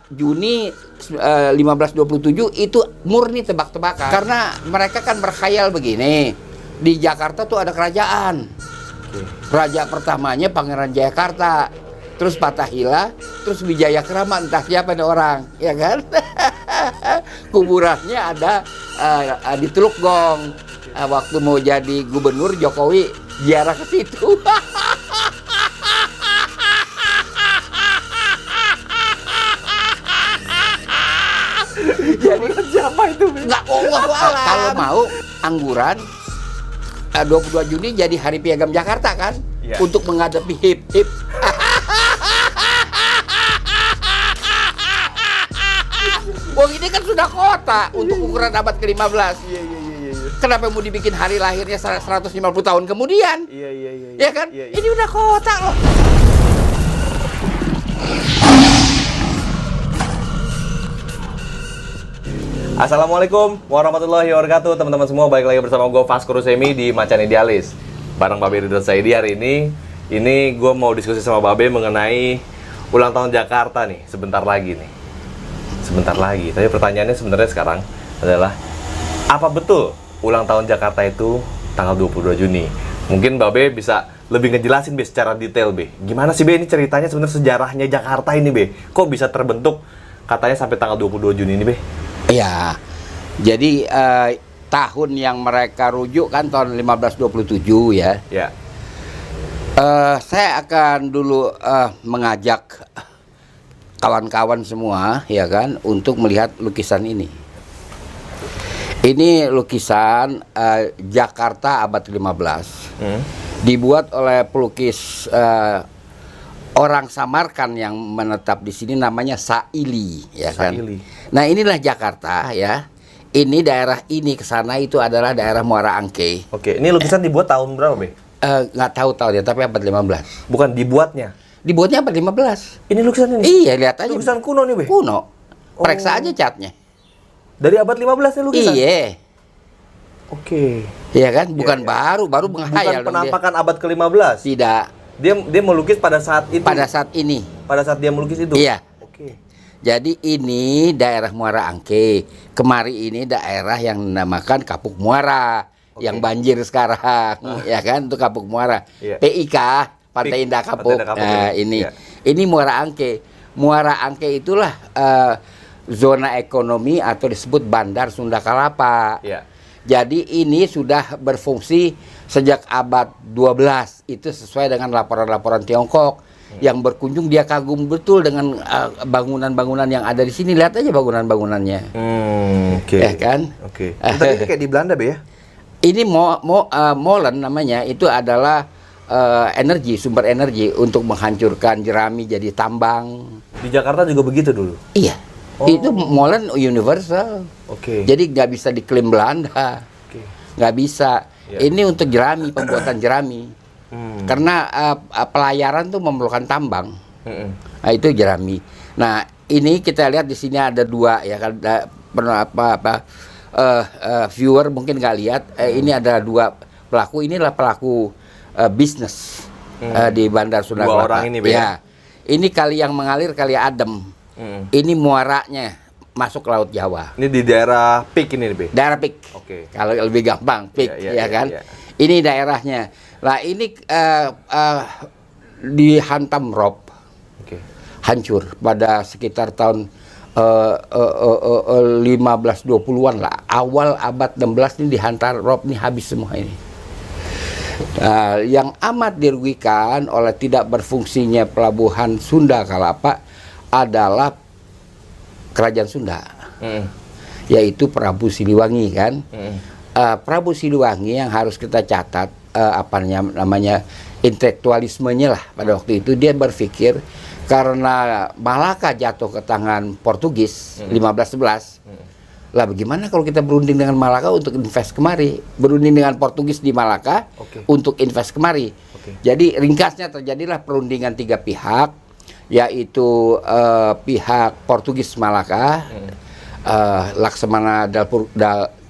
Juni 1527 itu murni tebak-tebakan. Karena mereka kan berkhayal begini. Di Jakarta tuh ada kerajaan. Raja pertamanya Pangeran Jayakarta, terus Fatahillah, terus Wijayakrama, entah siapa nih orang, ya kan? Kuburannya ada di Teluk Gong. Waktu mau jadi gubernur Jokowi ziarah ke situ. Jadi siapa itu? Nggak, kalau mau angguran 22 Juni jadi hari piagam Jakarta kan, ya, untuk menghadapi hip. Wong ini kan sudah kota untuk ukuran abad ke-15. Iya. Kenapa mau dibikin hari lahirnya 150 tahun kemudian? Iya. Ya kan? Iya. Ini udah kota loh. Assalamualaikum warahmatullahi wabarakatuh, teman-teman semua. Balik lagi bersama gue Vasco Rusemi di Macan Idealis. Bareng Babe Ridwan Saidi hari ini gue mau diskusi sama Babe mengenai ulang tahun Jakarta nih, sebentar lagi. Tapi pertanyaannya sebenarnya sekarang adalah, apa betul ulang tahun Jakarta itu tanggal 22 Juni? Mungkin Babe bisa lebih ngejelasin Be secara detail Be. Gimana sih Be ini ceritanya sebenarnya, sejarahnya Jakarta ini Be? Kok bisa terbentuk katanya sampai tanggal 22 Juni ini Be? Iya, jadi tahun yang mereka rujuk kan tahun 1527 ya. Ya. Saya akan dulu mengajak kawan-kawan semua ya kan untuk melihat lukisan ini. Ini lukisan Jakarta abad 15. Dibuat oleh pelukis orang Samarkand yang menetap di sini, namanya Saili, ya kan. Saili. Nah inilah Jakarta ya. Ini daerah ini ke sana itu adalah daerah Muara Angke. Oke, ini lukisan dibuat tahun berapa Be? Nggak tahu tahunnya, tapi abad 15. Bukan dibuatnya. Dibuatnya abad 15. Ini lukisan ini? Iya, lihat aja. Lukisan kuno nih Be? Kuno. Periksa aja catnya. Dari abad 15 nih lukisan? Iya. Oke. Iya kan, bukan Iya. baru menghayal. Bukan penampakan abad ke-15? Tidak. Dia melukis pada saat itu? Pada saat ini. Pada saat dia melukis itu? Iya. Oke. Jadi ini daerah Muara Angke. Kemari ini daerah yang dinamakan Kapuk Muara. Oke. Yang banjir sekarang, ya kan, itu Kapuk Muara. Iya. PIK, Pantai Indah Kapuk. Pantai Indah Kapuk, Nah, ya. ini. Iya. Ini Muara Angke. Muara Angke itulah zona ekonomi atau disebut Bandar Sunda Kelapa. Iya. Jadi ini sudah berfungsi sejak abad 12. Itu sesuai dengan laporan-laporan Tiongkok. Yang berkunjung dia kagum betul dengan bangunan-bangunan yang ada di sini. Lihat aja bangunan-bangunannya. Oke. Ya kan? Oke. Tapi ini kayak di Belanda Be ya? Ini molen namanya, itu adalah energi, sumber energi untuk menghancurkan jerami jadi tambang. Di Jakarta juga begitu dulu? Iya. Oh. Itu molen universal. Oke. Jadi nggak bisa diklaim Belanda. Oke. Nggak bisa. Ya. Ini untuk jerami, pembuatan jerami. Karena pelayaran tuh memerlukan tambang. Nah, itu jerami. Nah, ini kita lihat di sini ada dua ya kan, viewer mungkin nggak lihat. Ini ada dua pelaku. Inilah pelaku bisnis di Bandar Sunda Dua Kelapa. orang ini, Be, ya. Ini kali yang mengalir, kali Adem. Ini muaranya masuk ke Laut Jawa. Ini di daerah Pik ini Be? Daerah Pik. Oke. Kalau lebih gampang Pik, Iya, ya kan. iya. Ini daerahnya. Lah ini dihantam rob. Oke. Hancur pada sekitar tahun 1520-an lah. Awal abad 16 ini dihantam rob, ini habis semua ini. Yang amat dirugikan oleh tidak berfungsinya pelabuhan Sunda Kelapa adalah Kerajaan Sunda. Yaitu Prabu Siliwangi kan. Prabu Siliwangi yang harus kita catat namanya intelektualismenya lah pada waktu itu. Dia berpikir karena Malaka jatuh ke tangan Portugis 1511, lah bagaimana kalau kita berunding dengan Malaka untuk invest kemari, berunding dengan Portugis di Malaka untuk invest kemari. Jadi ringkasnya terjadilah perundingan tiga pihak, yaitu pihak Portugis Malaka, Laksamana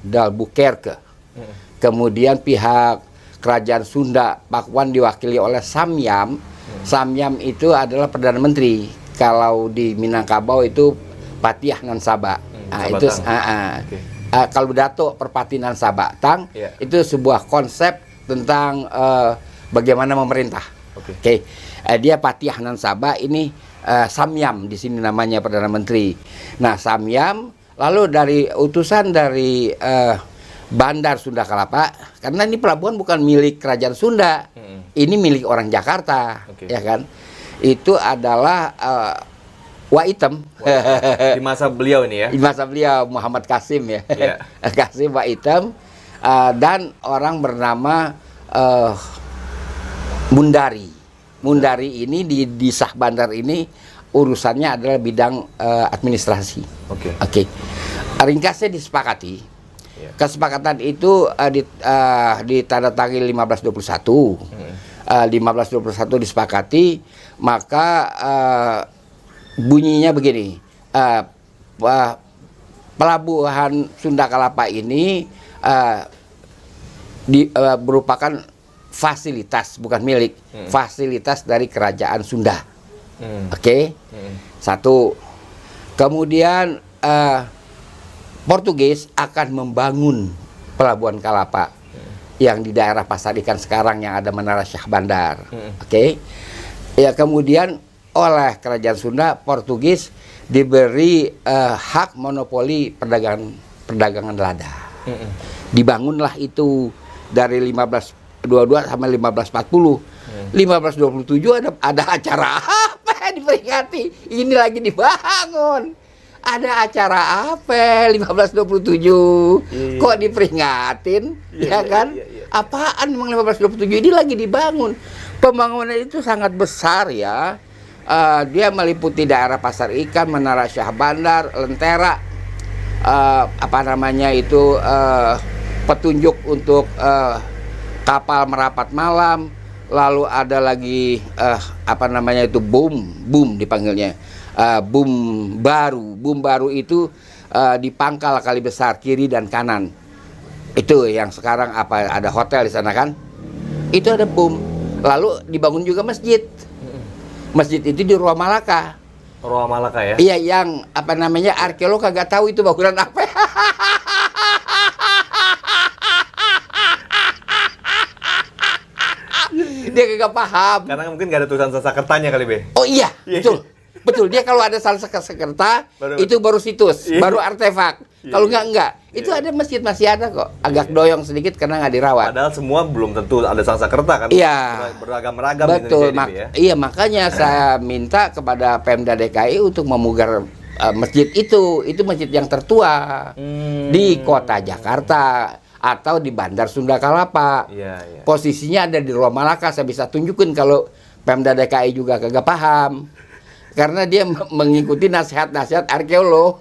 d'Albuquerque, kemudian pihak Kerajaan Sunda Pakuan diwakili oleh Samyam. Samyam itu adalah Perdana Menteri kalau di Minangkabau itu Patiah nan Saba. Itu kalau Dato Perpatinan Sabatang itu sebuah konsep tentang bagaimana memerintah. Oke. Dia Patiah nan Saba ini Samyam di sini namanya Perdana Menteri. Nah, Samyam lalu dari utusan dari Bandar Sunda Kelapa, karena ini pelabuhan bukan milik Kerajaan Sunda, ini milik orang Jakarta, ya kan? Itu adalah Waitem. Di masa beliau ini ya? Di masa beliau Muhammad Kasim ya, Kasim Waitem, dan orang bernama Mundari. Mundari ini di Sah Bandar ini urusannya adalah bidang administrasi. Oke. Ringkasnya disepakati. Kesepakatan itu ditandatangani 1521. 1521 disepakati, maka bunyinya begini. Pelabuhan Sunda Kelapa ini merupakan fasilitas, bukan milik, fasilitas dari Kerajaan Sunda. Oke. Satu. Kemudian Portugis akan membangun pelabuhan Kalapa yang di daerah Pasar Ikan sekarang yang ada Menara Syah Bandar. Oke. Ya, kemudian oleh Kerajaan Sunda, Portugis diberi hak monopoli perdagangan lada. Dibangunlah itu dari 1522 sampai 1540. 1527 ada acara apa diperingati? Ini lagi dibangun. Ada acara apa 1527? Kok diperingatin? Ya kan? Apaan memang 1527? Ini lagi dibangun. Pembangunan itu sangat besar ya. Dia meliputi daerah Pasar Ikan, Menara Syah Bandar, Lentera, petunjuk untuk kapal merapat malam. Lalu ada lagi boom dipanggilnya. Boom baru itu di pangkal Kali Besar kiri dan kanan. Itu yang sekarang ada hotel di sana kan? Itu ada boom. Lalu dibangun juga masjid. Masjid itu di Roa Malaka. Roa Malaka ya? Iya, yang arkeolog kagak tahu itu bangunan apa. Dia kagak paham. Karena mungkin gak ada tulisan Sanskertanya kali, Be. Oh iya, betul. Dia kalau ada Sanskerta itu baru situs, baru artefak. Kalau enggak. Itu ada masjid masih ada kok. Agak doyong sedikit karena nggak dirawat. Padahal semua belum tentu ada Sanskerta kan? Iya. Beragam-ragam. Betul. Iya, makanya saya minta kepada Pemda DKI untuk memugar masjid itu. Itu masjid yang tertua di kota Jakarta atau di Bandar Sunda Kelapa. Posisinya ada di Roa Malaka. Saya bisa tunjukin kalau Pemda DKI juga kagak paham. Karena dia mengikuti nasihat-nasihat arkeolog.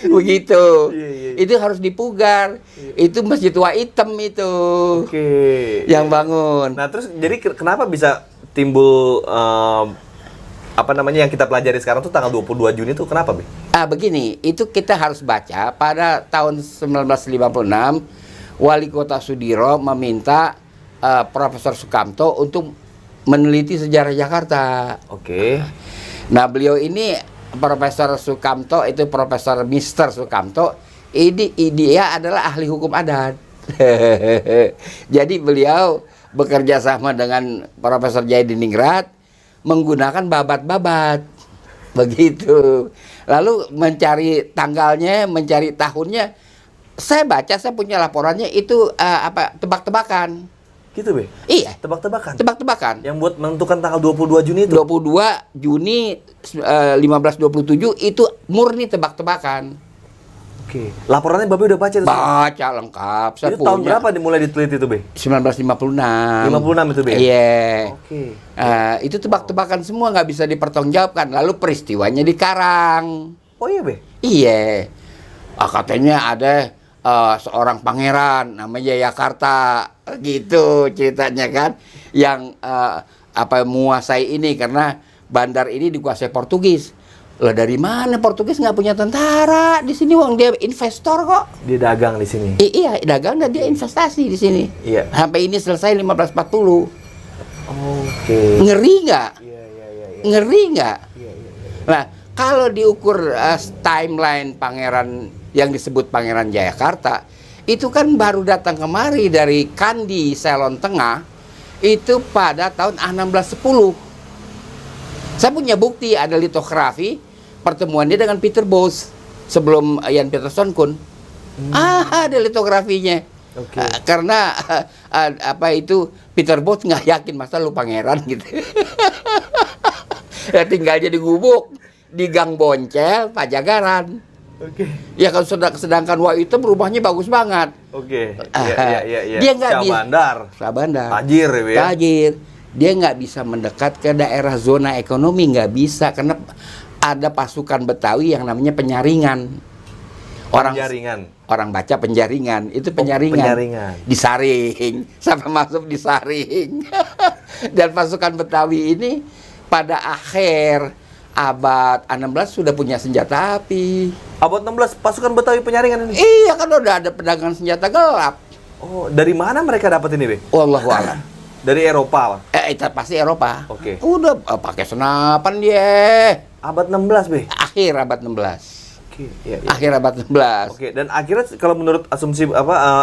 Begitu. Itu harus dipugar. Itu Masjid Waitem itu. Yang bangun. Nah, terus jadi kenapa bisa timbul yang kita pelajari sekarang tuh tanggal 22 Juni tuh kenapa, Be? Begini, itu kita harus baca pada tahun 1956 Wali Kota Sudiro meminta Profesor Sukamto untuk meneliti sejarah Jakarta. Nah, beliau ini Profesor Sukamto itu Profesor Mister Sukamto, dia adalah ahli hukum adat. Jadi beliau bekerja sama dengan Profesor Jayadiningrat menggunakan babat-babat. Begitu. Lalu mencari tanggalnya, mencari tahunnya. Saya baca, saya punya laporannya itu tebak-tebakan. Gitu, Be? Iya. Tebak-tebakan? Yang buat menentukan tanggal 22 Juni itu? 22 Juni 1527 itu murni tebak-tebakan. Laporannya Babe udah baca itu? Baca lengkap. Saya itu tahun berapa dimulai diteliti itu, Be? 1956. 56 itu, Be? Iya. Itu tebak-tebakan semua, nggak bisa dipertanggungjawabkan. Lalu peristiwanya dikarang. Oh iya, Be? Iya. Katanya ada seorang pangeran namanya Jayakarta, gitu ceritanya kan, yang menguasai ini karena bandar ini dikuasai Portugis. Lah dari mana Portugis nggak punya tentara di sini, wong dia investor kok. Dia dagang di sini. Iya, dagang dan dia investasi di sini. Iya. Sampai ini selesai 1540. Oke. Ngeri nggak? Iya. Ngeri nggak? Iya. Nah, kalau diukur timeline pangeran yang disebut Pangeran Jayakarta, itu kan baru datang kemari dari Kandi, Ceylon Tengah, itu pada tahun 1610. Saya punya bukti ada litografi pertemuannya dengan Peter Bose sebelum Jan Pieterszoon Koen. Ada litografinya. Oke. Karena apa itu Peter Bose nggak yakin masa lu pangeran gitu. Ya tinggalnya di gubuk di Gang Boncel, Pajagaran. Oke. Ya kalau sedangkan Wah Item rumahnya bagus banget. Oke. Iya. Dia nggak bisa. Sabandar. Tajir ya. Tajir. Dia nggak bisa mendekat ke daerah zona ekonomi, nggak bisa karena ada pasukan Betawi yang namanya penyaringan. Orang baca penjaringan, itu penyaringan. Disaring, sampai masuk disaring. Dan pasukan Betawi ini pada akhir abad 16 sudah punya senjata api. Abad 16 pasukan Betawi penyaringan ini. Iya kan udah ada pedagang senjata gelap. Oh, dari mana mereka dapat ini, Be? Wallahu a'lam. Dari Eropa, Pak. Itu pasti Eropa. Oke. Udah pakai senapan dia. Abad 16, Be. Akhir abad 16. Oke, iya. Akhir abad 16. Oke, dan akhirnya kalau menurut asumsi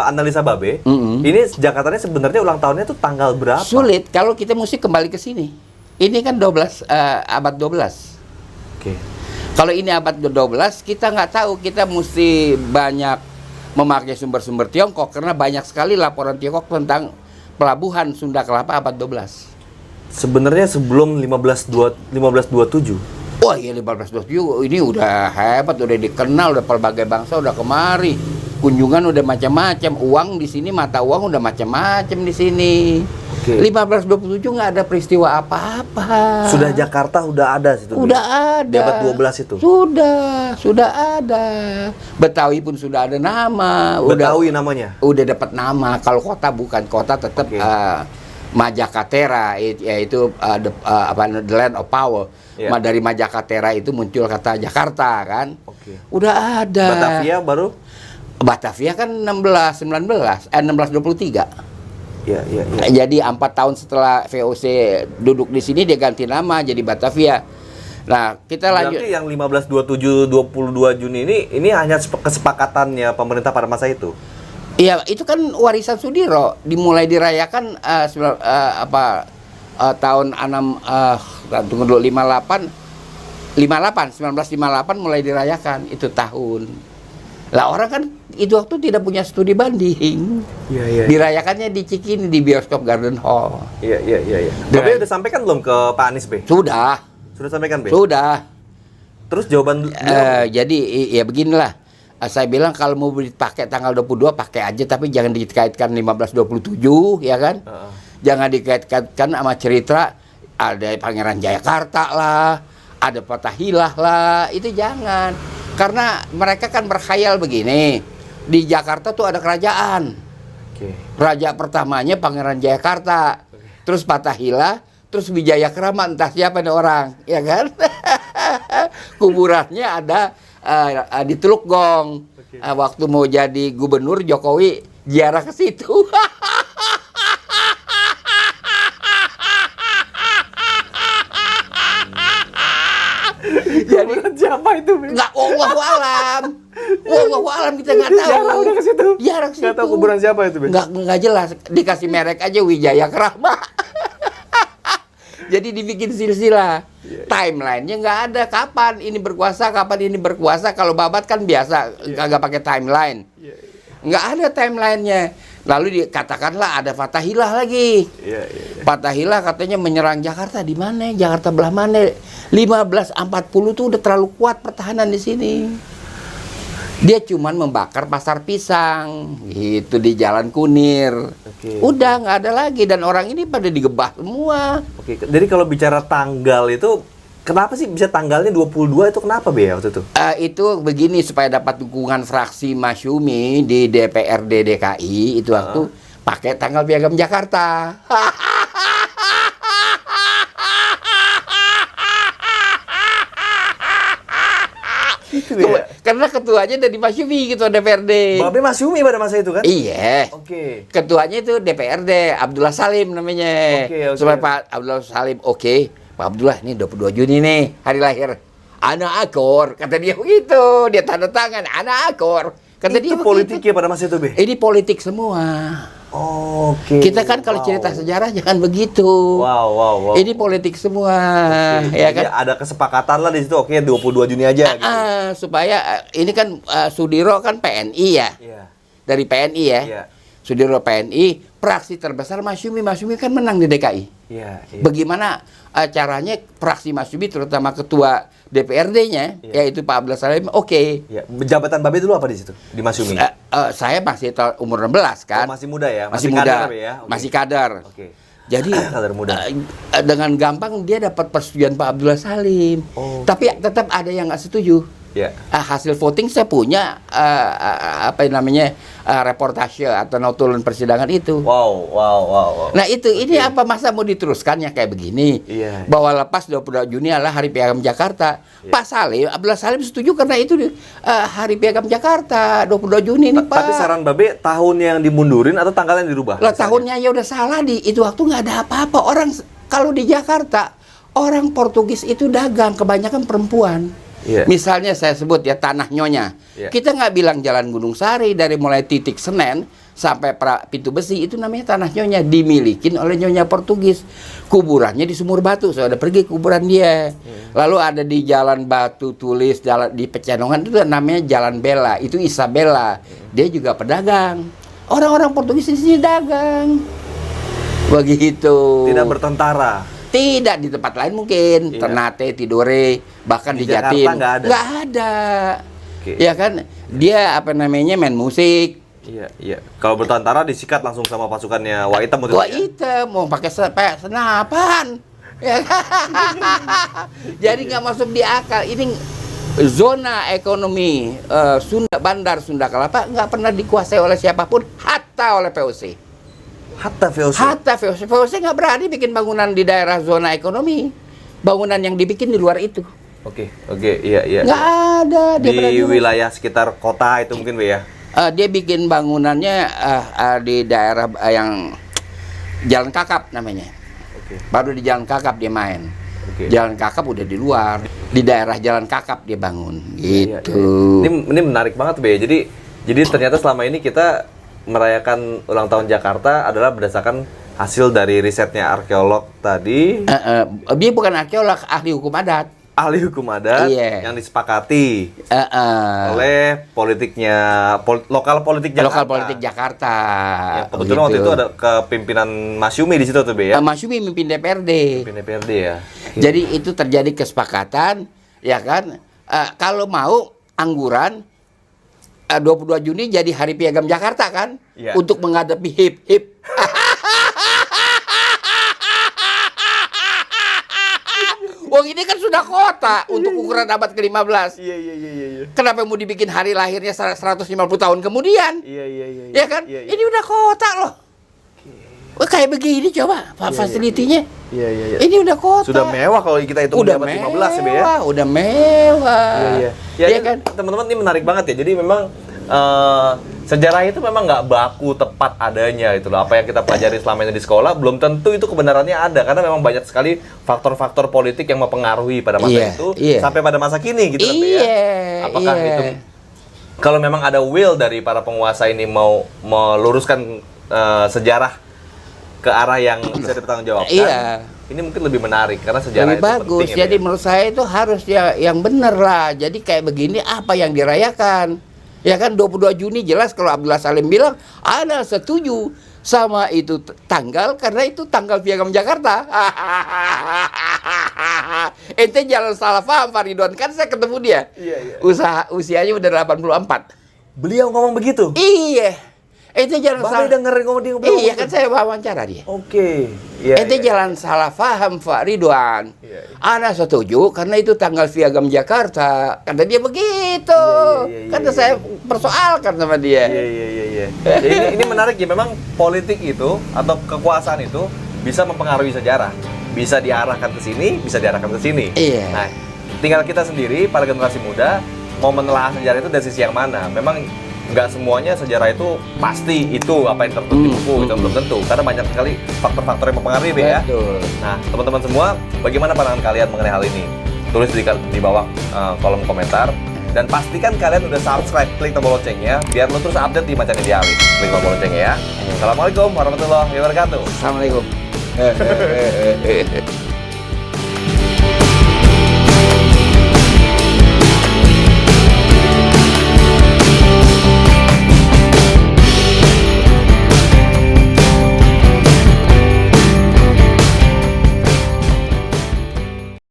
analisa Babe, ini Jakartanya sebenarnya ulang tahunnya tuh tanggal berapa? Sulit kalau kita mesti kembali ke sini. Ini kan abad 12. Oke. Kalau ini abad 12, kita nggak tahu, kita mesti banyak memakai sumber-sumber Tiongkok karena banyak sekali laporan Tiongkok tentang pelabuhan Sunda Kelapa abad 12. Sebenarnya sebelum 1527. Wah iya 1527 ini udah hebat, udah dikenal, udah pelbagai bangsa udah kemari. Kunjungan udah macam-macam, uang di sini, mata uang udah macam-macam di sini. Oke. 1527 nggak ada peristiwa apa-apa. Sudah Jakarta udah ada situ. Udah ada. Di abad 12 itu. Sudah ada. Betawi pun sudah ada nama. Betawi namanya. Udah dapat nama. Kalau kota bukan kota tetap Majakatera, yaitu the land of power. Yeah. Dari Majakatera itu muncul kata Jakarta kan. Oke. Udah ada. Batavia baru? Batavia kan 1623. Iya. Jadi 4 tahun setelah VOC duduk di sini dia ganti nama jadi Batavia. Nah, kita lanjut. Berarti yang 1527 22 Juni ini hanya kesepakatannya pemerintah pada masa itu. Iya, itu kan warisan Sudiro, dimulai dirayakan tahun 1958 mulai dirayakan itu tahun. Lah orang kan itu waktu tidak punya studi banding. Iya. Dirayakannya di Cikini di bioskop Garden Hall. Iya. Babe udah sampaikan belum ke Pak Anies, Be? Sudah sampaikan, Be? Sudah. Terus jawaban jadi ya beginilah. Saya bilang kalau mau dipakai tanggal 22 pakai aja tapi jangan dikaitkan 1527 ya kan? Jangan dikaitkan sama cerita ada Pangeran Jayakarta lah, ada Fathahilah lah, itu jangan. Karena mereka kan berkhayal begini. Di Jakarta tuh ada kerajaan. Raja pertamanya Pangeran Jayakarta. Terus Fathahilah, terus Wijayakrama, entah siapa nih orang, ya kan? Kuburannya ada di Teluk Gong. Waktu mau jadi gubernur Jokowi ziarah ke situ. Jadi siapa itu? Enggak, wallahu alam kita nggak tahu. Ziarah udah ke situ. Ziarah ke situ. Nggak tahu kuburan siapa itu, Be? Nggak jelas. Dikasih merek aja Wijayakrama. Jadi dibikin silsilah. Timeline-nya nggak ada. Kapan ini berkuasa, kapan ini berkuasa. Kalau babat kan biasa, nggak pakai timeline. Nggak ada timeline-nya. Lalu dikatakanlah ada Fathahilah lagi. Fathahilah katanya menyerang Jakarta. Di mana? Jakarta belah mana? 1540 tuh udah terlalu kuat pertahanan di sini. Dia cuman membakar pasar pisang gitu di Jalan Kunir. Udah nggak ada lagi dan orang ini pada digebah semua. Jadi kalau bicara tanggal itu kenapa sih bisa tanggalnya 22 itu kenapa, Be, waktu itu? Itu begini supaya dapat dukungan fraksi Masyumi di DPRD DKI itu waktu pakai tanggal Piagam Jakarta. Karena ketuanya dari Masyumi gitu DPRD. Babe Masyumi pada masa itu kan? Iya. Oke. Ketuanya itu DPRD Abdullah Salim namanya. Oke. Supaya Pak Abdullah Salim, oke, Pak Abdullah ini 22 Juni nih hari lahir. Anak akor, kata dia begitu. Dia tanda tangan, anak akor. Kata dia Itu politiknya pada masa itu, Be? Ini politik semua. Oke. Kita kan kalau cerita sejarah jangan begitu. Wow. Ini politik semua, Oke, ya jadi kan? ada kesepakatan lah di situ. Oke, 22 Juni aja gitu. Supaya ini kan Sudiro kan PNI ya. Iya. Dari PNI ya. Iya. Sudiro PNI, praksi terbesar Masyumi. Masyumi kan menang di DKI. Iya. Bagaimana caranya praksi Masyumi terutama ketua DPRD-nya yaitu Pak Abdullah Salim, oke. Iya. Jabatan Babe dulu apa di situ? Di Masyumi? Saya masih umur 16 kan. Oh, masih muda ya? Masih kadar, muda. Be, ya? Oke. Masih kadar. Oke. Jadi Kadar muda. dengan gampang dia dapat persetujuan Pak Abdullah Salim. Oh. Tapi tetap ada yang nggak setuju. Iya. Hasil voting saya punya apa namanya reportase atau notulen persidangan itu. Wow. Nah ini apa masa mau diteruskan ya kayak begini? Iya. Bahwa lepas 22 Juni adalah Hari Piagam Jakarta. Pak Salim, Abdullah Salim setuju karena itu Hari Piagam Jakarta 22 Juni ini Pak. Tapi saran Babe tahun yang dimundurin atau tanggal yang dirubah? Lah misalnya? tahunnya ya udah salah itu waktu nggak ada apa-apa. Orang kalau di Jakarta orang Portugis itu dagang kebanyakan perempuan. Iya. Misalnya saya sebut ya Tanah Nyonya. Iya. Kita nggak bilang Jalan Gunung Sari dari mulai titik Senen sampai Pintu Besi itu namanya Tanah Nyonya, dimiliki oleh Nyonya Portugis. Kuburannya di Sumur Batu. Saya udah pergi kuburan dia. Lalu ada di Jalan Batu Tulis, jalan di Pecenongan itu namanya Jalan Bella. Itu Isabella. Dia juga pedagang. Orang-orang Portugis di sini dagang. Begitu. Tidak bertentara. Tidak, di tempat lain mungkin. Iya. Ternate, Tidore, bahkan di Jakarta Jatim. nggak ada. Nggak ada. Oke. Ya kan? Dia apa namanya main musik. Iya. Kalau bertentara disikat langsung sama pasukannya Waitem waktu Wah itu ya? itu mau pakai senapan. Ya kan? Jadi nggak masuk di akal. Ini zona ekonomi Bandar Sunda Kelapa nggak pernah dikuasai oleh siapapun, hatta oleh VOC. Hatta VOC. VOC nggak berani bikin bangunan di daerah zona ekonomi. Bangunan yang dibikin di luar itu. Oke, iya. Nggak ada. Dia Di berani. wilayah sekitar kota itu mungkin, Be ya? Dia bikin bangunannya di daerah yang Jalan Kakap namanya. Oke. Baru di Jalan Kakap dia main. Oke. Jalan Kakap udah di luar. Di daerah Jalan Kakap dia bangun. Iya. Gitu. Ini menarik banget, Be. Jadi ternyata selama ini kita merayakan ulang tahun Jakarta adalah berdasarkan hasil dari risetnya arkeolog tadi. Dia bukan arkeolog, ahli hukum adat. Ahli hukum adat Iya. yang disepakati oleh lokal politik Jakarta. Lokal politik Jakarta. Yang kebetulan waktu itu ada kepimpinan Masyumi di situ tuh, Be ya. Masyumi mimpin DPRD. Pimpin DPRD ya. Jadi itu terjadi kesepakatan, ya kan? Kalau mau angguran 22 Juni jadi Hari Piagam Jakarta kan? Iya. Untuk menghadapi HIP. Wong ini kan sudah kota untuk ukuran abad ke-15. Iya. Kenapa mau dibikin hari lahirnya 150 tahun kemudian? Iya. Ya kan? Ini udah kota loh. Wah, kayak begini coba fasilitinya. Iya. Ini udah kota. Sudah mewah kalau kita hitung udah abad mewah, 15 ya, Be ya. Udah mewah. Iya. Ya kan? Teman-teman ini menarik banget ya. Jadi memang sejarah itu memang nggak baku tepat adanya itu loh. Apa yang kita pelajari selama ini di sekolah belum tentu itu kebenarannya ada karena memang banyak sekali faktor-faktor politik yang mempengaruhi pada masa itu sampai pada masa kini gitu kan, Be ya. Apakah itu kalau memang ada will dari para penguasa ini mau meluruskan sejarah ke arah yang bisa dipertanggungjawabkan. Iya. Ini mungkin lebih menarik karena sejarah lebih itu bagus. penting. Jadi menurut saya itu harus yang benar lah. Jadi kayak begini apa yang dirayakan? Ya kan 22 Juni jelas kalau Abdullah Salim bilang ada setuju sama itu tanggal karena itu tanggal Piagam Jakarta. Ente jangan salah paham Pak Ridwan, kan saya ketemu dia. Iya. Usianya udah 84. Beliau ngomong begitu. Iya. Ente jangan salah. dengerin ngomong dia Iya kan saya wawancara dia. Oke. Iya. Ente jangan salah paham Pak Ridwan. Iya. Ana setuju karena itu tanggal Piagam Jakarta. Kata dia begitu. Iya. Kata saya persoalkan sama dia. Iya. Jadi ini menarik ya, memang politik itu atau kekuasaan itu bisa mempengaruhi sejarah. Bisa diarahkan ke sini, bisa diarahkan ke sini. Iya. Nah, tinggal kita sendiri para generasi muda mau menelaah sejarah itu dari sisi yang mana. Memang nggak semuanya sejarah itu pasti itu apa yang tertulis di buku, itu belum tentu. Karena banyak sekali faktor-faktor yang mempengaruhi ya. Betul. Nah, teman-teman semua, bagaimana pandangan kalian mengenai hal ini? Tulis di bawah kolom komentar. Dan pastikan kalian udah subscribe, klik tombol loncengnya, biar lo terus update di Macan Idealis. Klik tombol loncengnya ya. Assalamualaikum warahmatullahi wabarakatuh. Assalamualaikum.